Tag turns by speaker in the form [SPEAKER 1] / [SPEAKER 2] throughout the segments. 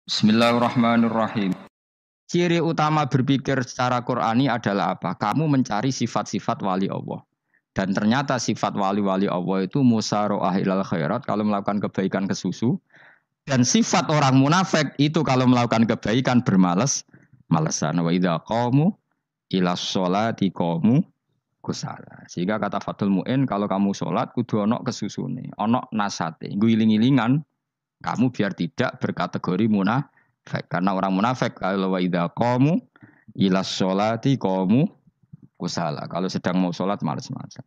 [SPEAKER 1] Bismillahirrahmanirrahim. Ciri utama berpikir secara Qur'ani adalah apa? Kamu mencari sifat-sifat wali Allah. Dan ternyata sifat wali-wali Allah itu musara'ah ilal khairat kalau melakukan kebaikan ke susu. Dan sifat orang munafik itu kalau melakukan kebaikan bermalas-malasan. Wa idza qamu ila sholati qamu kusala. Sehingga kata Fathul Mu'in kalau kamu sholat kudu ono kesusune, ono nasate. Guling-gilingan kamu biar tidak berkategori munafik. Karena orang munafik kalau wa idza qamu ila sholati qamu kusala. Kalau sedang mau sholat malas-malasan.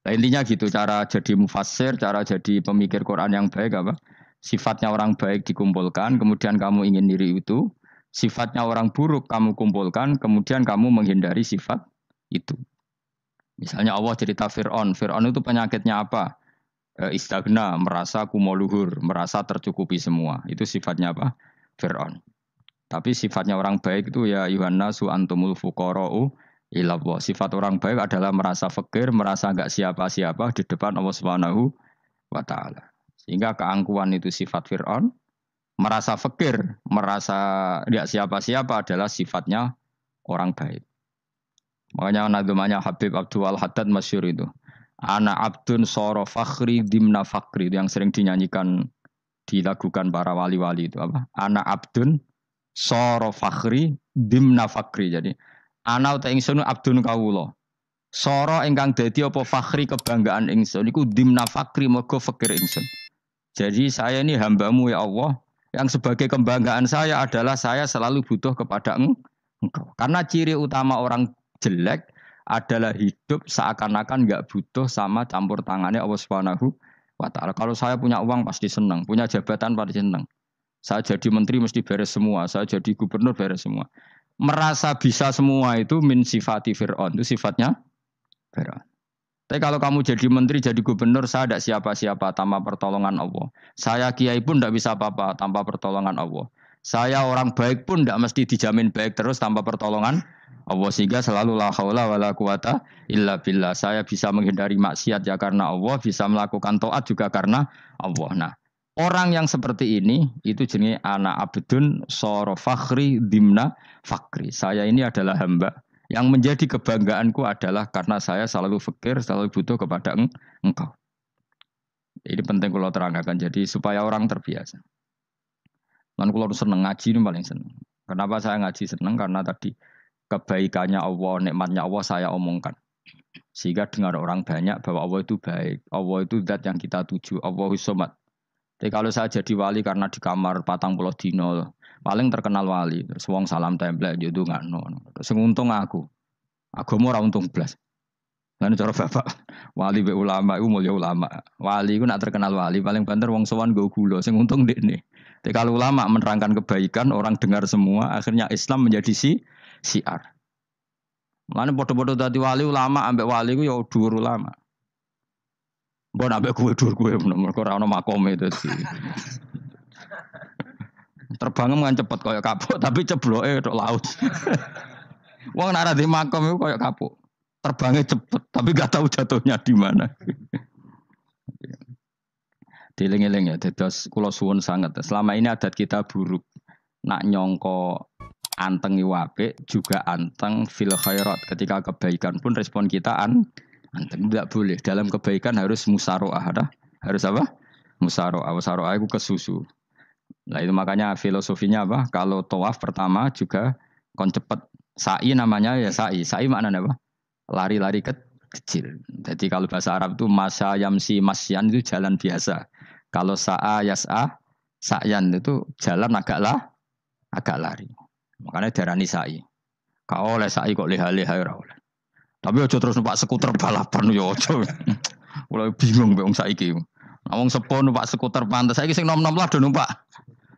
[SPEAKER 1] Nah, intinya gitu cara jadi mufassir, cara jadi pemikir Quran yang baik apa? Sifatnya orang baik dikumpulkan, kemudian kamu ingin diri itu. Sifatnya orang buruk kamu kumpulkan, kemudian kamu menghindari sifat itu. Misalnya Allah cerita Fir'aun. Fir'aun itu penyakitnya apa? Istagna, merasa kumoluhur, merasa tercukupi semua. Itu sifatnya apa? Fir'aun. Tapi sifatnya orang baik itu ya Yuhannasu antumul fuqara'u ilallah. Sifat orang baik adalah merasa fakir, merasa enggak siapa-siapa di depan Allah Subhanahu wa taala. Sehingga keangkuhan itu sifat Fir'aun, merasa fakir, merasa enggak siapa-siapa adalah sifatnya orang baik. Makanya nadumanya Habib Abdul Haddad masyhur itu. Ana abdun soro fakhri dimna fakri itu yang sering dinyanyikan dilakukan para wali-wali itu apa? Ana abdun soro fakhri dimna fakri. Jadi ana uta ingsun abdun kawula. Soro ingkang dadi apa fakhri kebanggaan ingsun iku dimna fakri mergo fakir ingsun. Jadi saya ini hambamu ya Allah yang sebagai kebanggaan saya adalah saya selalu butuh kepada engkau. Karena ciri utama orang jelek adalah hidup seakan-akan enggak butuh sama campur tangannya Allah Subhanahu wa taala. Kalau saya punya uang pasti senang, punya jabatan pasti senang. Saya jadi menteri mesti beres semua, saya jadi gubernur beres semua. Merasa bisa semua itu min sifati Fir'aun, itu sifatnya Fir'aun. Tapi kalau kamu jadi menteri, jadi gubernur, saya tidak siapa-siapa tanpa pertolongan Allah. Saya kiai pun tidak bisa apa-apa tanpa pertolongan Allah. Saya orang baik pun tidak mesti dijamin baik terus tanpa pertolongan Allah. Sehingga selalu la haula wala quwata illa billah. Saya bisa menghindari maksiat ya karena Allah, bisa melakukan taat juga karena Allah. Nah, orang yang seperti ini itu jenis ana abdun soro fakhri dimna fakri. Saya ini adalah hamba. Yang menjadi kebanggaanku adalah karena saya selalu fakir, selalu butuh kepada engkau. Ini penting kalau terangkan. Jadi supaya orang terbiasa. Dan kalau seneng ngaji ini paling seneng. Kenapa saya ngaji seneng? Karena tadi kebaikannya Allah, nikmatnya Allah saya omongkan. Sehingga dengar orang banyak bahwa Allah itu baik. Allah itu zat yang kita tuju. Allahus somad. Tapi kalau saya jadi wali karena di kamar 40 dino, paling terkenal wali. Terus wong salam template gitu nggak no. Terus untung aku mau ora untung blas. Lan cara bapak wali be ulama iku mulya ulama. Wali iku nak terkenal wali paling banter wong sowan nggo gula sing untung ndekne. Tapi kalau ulama menerangkan kebaikan orang dengar semua akhirnya Islam menjadi siar. Mulane padha-padha dadi wali ulama ambek wali ku ya dhuwur ulama. Mbok ambek kowe dhuwur kowe mergo ora ono makome dadi. Terbang kan cepet kaya kapuk tapi cebloke tok laut. Wong nek ora di makom iku kaya kapuk. Terbangnya cepet tapi gak tahu jatuhnya di mana. Dieling-eling ya, dados kula suwun sanget. Selama ini adat kita buruk. Nak nyongko anteng apik juga anteng fil khairat. Ketika kebaikan pun respon kita anteng tidak boleh. Dalam kebaikan harus musaroah. Harus apa? Musaroah. Musaroah itu kesusu. Nah itu makanya filosofinya apa? Kalau tawaf pertama juga kon cepet. Sa'i namanya ya sa'i. Sa'i maknanya apa? Lari-lari kecil. Jadi kalau bahasa Arab itu masa yamsi masyan itu jalan biasa. Kalau sa'a yas'a sa'yan itu jalan agak lari. Makanya darani sa'i. Kau oleh sa'i kok leha-leha ora oleh. Tapi aja terus numpak skuter balapan yo aja. Mulai bingung mbek wong saiki. Wong sepo numpak skuter pantes saiki sing nom-nom lah do numpak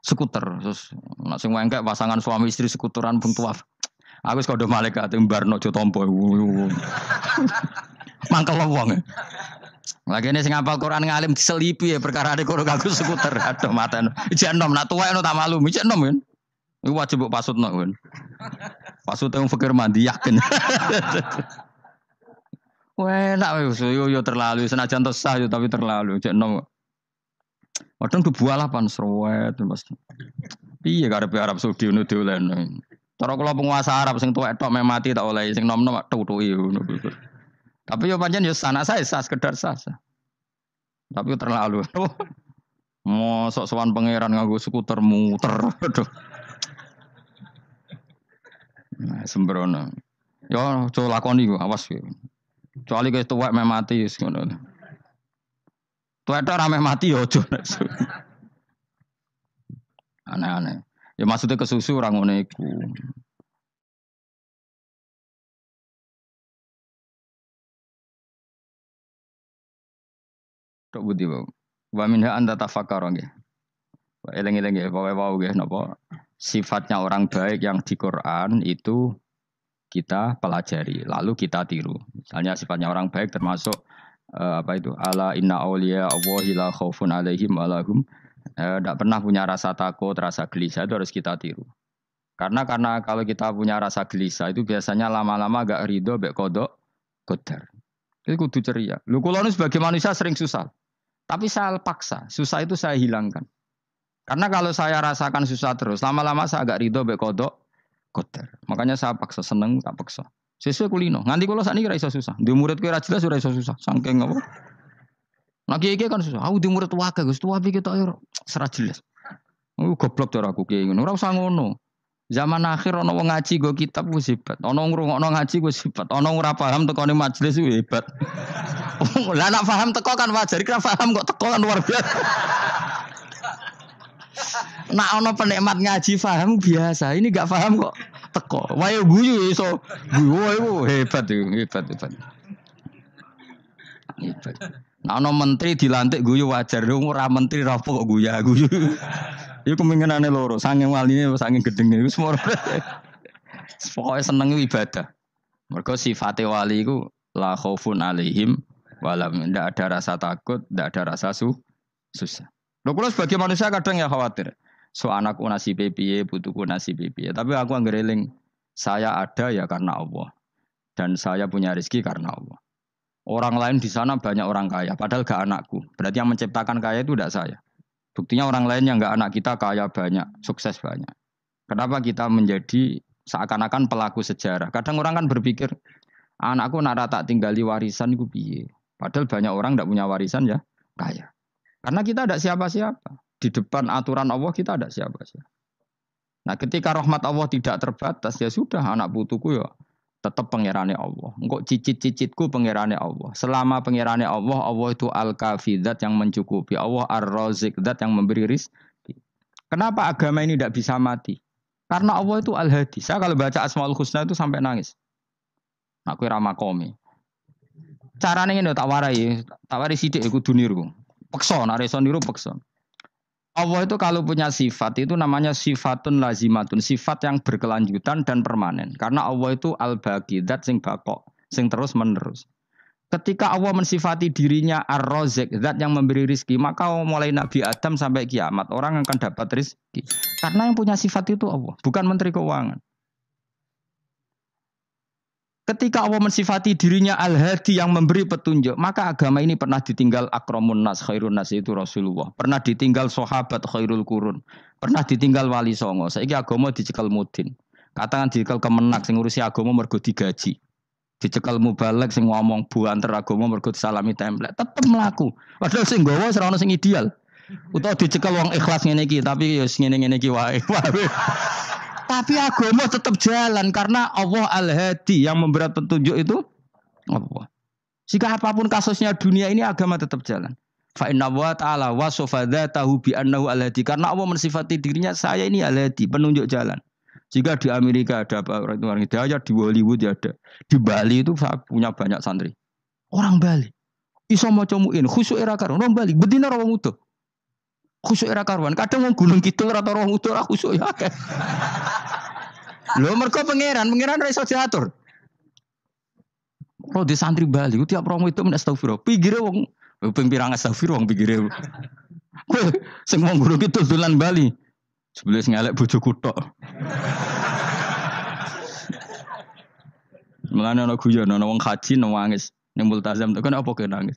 [SPEAKER 1] skuter. Terus nek sing wengkek pasangan suami istri skuteran pun tuaf. Aku wis kodho malaikat mbarno aja tampa. Mangkel wong. Lagi ini sing hafal Quran ngalim diselipi ya perkara ade kono kanggo skuter. Aduh maten. Ijek nom nak tuwek no tak malu. Ijek nom kan. Iku wajib mbok pasutno kan. Pasut wong fakir mandi yakin. Enak wis yo terlalu senajan to sah yo tapi terlalu. Ijek nom. Kadang kebualapan serwet Mas. Piye karepe Arab Saudi ngono dolen. Cara kula penguasa Arab sing tuwek tok meh mati tak oleh sing nom-nom tutuki ngono. Tapi yo pancen yo sana saya sah sekedar sah. Tapi terlalu. Mosok sowan pangeran nganggo skuter muter. Aduh. Nah, sembrono. Yo aja lakoni ku, awas yo. Kecuali guys tuwek meh mati wis ngono. Tuwek tok ora meh mati yo aja. Aneh-aneh. Ya maksudnya kesusu orang ngono iku. Tok budi wae. Wa minha anta tafakkar nggih. Eling-eling nggih, pokoke wau nggih napa sifatnya orang baik yang di Quran itu kita pelajari, lalu kita tiru. Misalnya sifatnya orang baik termasuk apa itu? Ala inna auliya Allahi la khaufun alaihim wa lahum tidak pernah punya rasa takut, rasa gelisah itu harus kita tiru. Karena kalau kita punya rasa gelisah itu biasanya lama-lama agak ridho, bek kodok, kodar. Itu kudu ceria. Lu kalau sebagai manusia sering susah, tapi saya paksa, susah itu saya hilangkan. Karena kalau saya rasakan susah terus, lama-lama saya agak ridho, bek kodok, kodar. Makanya saya paksa, seneng tak paksa. Sesuai kulino. Nganti kalau saat ini kira iso susah. Di murid kira jelas sudah iso susah. Sangking apa? Nah kiai kan susah. Aku di murid wae Gus, tua pikir tak yo serat jelas. Goblok cara aku kiai ngono. Ora usah ngono. Zaman akhir ana wong ngaji go kitab wis hebat. Ana ngrungokno ngaji wis hebat. Ana ora paham tekone majelis wis hebat. Lah nek paham teko kan wajar, kira paham kok teko kan luar biasa. Nak ana penikmat ngaji paham biasa. Ini enggak paham kok teko. Wae guyu iso. Guyu hebat itu, hebat. Hebat. Nah ana menteri dilantik guyu wajar. Ora menteri ra kok guyu. Iku kemungkinane loro, saking waline saking gedenge iku semua. Pokoke seneng ibadah. Mergo sifate wali iku la khaufun alaihim walam ndak ada rasa takut, ndak ada rasa susah. Lho kula sebagai manusia kadang ya khawatir. So anakku nasibe piye, putuku nasibe piye. Tapi aku anggere eling saya ada ya karena Allah. Dan saya punya rezeki karena Allah. Orang lain di sana banyak orang kaya, padahal gak anakku. Berarti yang menciptakan kaya itu tidak saya. Buktinya orang lain yang enggak anak kita kaya banyak, sukses banyak. Kenapa kita menjadi seakan-akan pelaku sejarah? Kadang orang kan berpikir, anakku nak tak tinggali warisan iku piye. Padahal banyak orang enggak punya warisan ya kaya. Karena kita ada siapa-siapa. Di depan aturan Allah kita ada siapa-siapa. Nah ketika rahmat Allah tidak terbatas, ya sudah anak putuku ya tetap pangerane Allah. Engkau cicit-cicitku pangerane Allah. Selama pangerane Allah, Allah itu al-kafi, zat yang mencukupi. Allah ar-razik, zat yang memberi rizki. Kenapa agama ini tidak bisa mati? Karena Allah itu al-hadi. Saya kalau baca Asmaul Husna itu sampai nangis. Aku ramakomi. Caranya ini tak warai sidik aku duniru. Pekson, areson niru pekson. Allah itu kalau punya sifat itu namanya sifatun lazimatun, sifat yang berkelanjutan dan permanen. Karena Allah itu al-baqi, zat sing bakok, sing terus menerus. Ketika Allah mensifati dirinya ar-razik, zat yang memberi rizki, maka mulai Nabi Adam sampai kiamat orang akan dapat rizki. Karena yang punya sifat itu Allah, bukan menteri keuangan. Ketika Allah mensifati dirinya al-hadi yang memberi petunjuk, maka agama ini pernah ditinggal akramun nas, khairun nas itu Rasulullah. Pernah ditinggal sahabat khairul qurun. Pernah ditinggal wali songo. Saiki agama dicekel mudin. Katakan dicekel kemenak sing ngurusi agama mergo digaji. Dicekel mubalek sing ngomong buanter agama mergo disalami template. Tetep mlaku. Padahal sing nggawa ora ono sing ideal. Utawa dicekel wong ikhlas ngene iki, tapi ya ngene-ngene iki wae. Tapi agama tetap jalan karena Allah al-hadi yang memberi petunjuk itu Allah. Jika apapun kasusnya dunia ini agama tetap jalan. Fa inna wa ta'ala wasafa dzatahu bi annahu al-hadi karena Allah mensifati dirinya saya ini al-hadi, penunjuk jalan. Jika di Amerika ada orang hidayah, di Hollywood ada, di Bali itu punya banyak santri. Orang Bali iso maca muin khusyuk era karo orang Bali bedina wong utuh. Khusyuk era karuan. Kadang wong Gunung Kidul rata wong utuh ora khusyuk ya akeh. Lho mergo pangeran ora iso diatur. Kalau di santri Bali, tiap romo itu men astagfirullah. Pinggire wong ping pirang astagfirullah wong pinggire. Kowe sing wong Gunung Kidul dolan Bali. Sebelah ngelek bojoku tok. Mulane ana guyon ana wong haji nangis ning multazam tok kan apa kok nangis.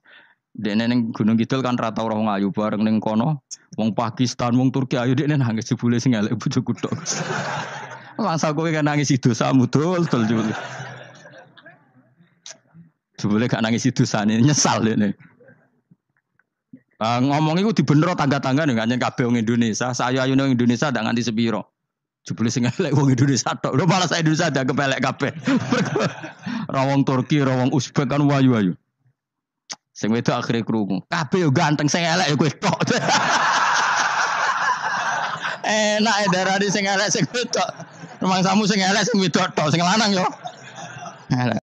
[SPEAKER 1] Dene ning Gunung Kidul kan rata ora wong ayu bareng ning kono. Wong Pakistan, wong Turki ayu dekne nangis jebule sing elek bojoku tok. Masa kowe kan nangis dosamu dol jebule. Jebule gak nangis dosane nyesal dekne. Ngomong iku dibenero tangga-tangga ning kanjen kabeh wong Indonesia. Sayu-ayu ning Indonesia ndak nganti sepiro. Jebule sing elek wong Indonesia tok. Lho malah Indonesia ndak kepelek kabeh. Ra wong Turki, ra wong Uzbek kan wayu-wayu. Sing wedok akhire krungu. Kabeh yo ganteng sing elek yo kowe tok. Enak darani sing elek sing wedok. Rumangsamu sing elek sing wedok tok, sing lanang yo. Elek.